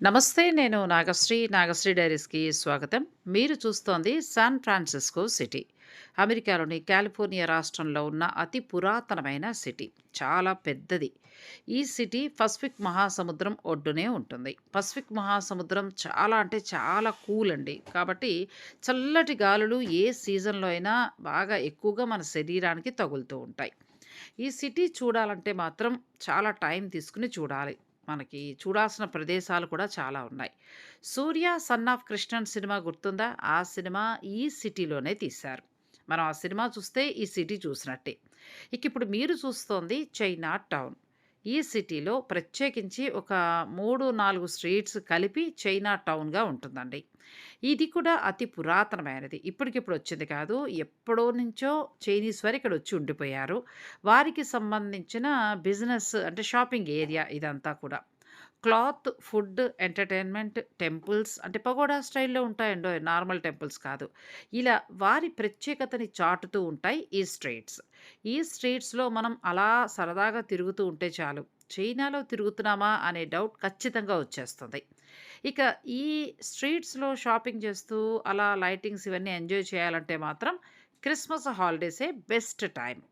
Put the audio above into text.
నమస్తే. నేను నాగశ్రీ. నాగశ్రీ డైరీస్‌కి స్వాగతం. మీరు చూస్తోంది శాన్ ఫ్రాన్సిస్కో సిటీ. అమెరికాలోని కాలిఫోర్నియా రాష్ట్రంలో ఉన్న అతి పురాతనమైన సిటీ. చాలా పెద్దది. ఈ సిటీ పసిఫిక్ మహాసముద్రం ఒడ్డునే ఉంటుంది. పసిఫిక్ మహాసముద్రం చాలా అంటే చాలా కూల్ అండి. కాబట్టి చల్లటి గాలులు ఏ సీజన్‌లో అయినా బాగా ఎక్కువగా మన శరీరానికి తగులుతూ ఉంటాయి. ఈ సిటీ చూడాలంటే మాత్రం చాలా టైం తీసుకొని చూడాలి. మనకి చూడాల్సిన ప్రదేశాలు కూడా చాలా ఉన్నాయి. 'సూర్య సన్ ఆఫ్ కృష్ణన్' సినిమా గుర్తుందా? ఆ సినిమా ఈ సిటీలోనే తీశారు. మనం ఆ సినిమా చూస్తే ఈ సిటీ చూసినట్టే. ఇప్పుడు మీరు చూస్తోంది చైనా టౌన్. ఈ సిటీలో ప్రత్యేకించి ఒక 3, 4 స్ట్రీట్స్ కలిపి చైనా టౌన్‌గా ఉంటుందండి. ఇది కూడా అతి పురాతనమైనది. ఇప్పటికిప్పుడు వచ్చింది కాదు. ఎప్పుడో నుంచో చైనీస్ వారు ఇక్కడొచ్చి ఉండిపోయారు. వారికి సంబంధించిన బిజినెస్ అంటే షాపింగ్ ఏరియా ఇదంతా కూడా. క్లాత్, ఫుడ్, ఎంటర్‌టైన్‌మెంట్, టెంపుల్స్ అంటే పగోడా స్టైల్‌లో ఉంటాయండోయ్! నార్మల్ టెంపుల్స్ కాదు. ఇలా వారి ప్రత్యేకతని చాటుతూ ఉంటాయి ఈ స్ట్రీట్స్. ఈ స్ట్రీట్స్‌లో మనం అలా సరదాగా తిరుగుతూ ఉంటే చాలు. చైనాలో తిరుగుతున్నామా అనే డౌట్ ఖచ్చితంగా వచ్చేస్తుంది. ఇక ఈ స్ట్రీట్స్‌లో షాపింగ్ చేస్తూ అలా లైటింగ్స్ ఇవన్నీ ఎంజాయ్ చేయాలంటే మాత్రం క్రిస్మస్ హాలిడేసే బెస్ట్ టైమ్.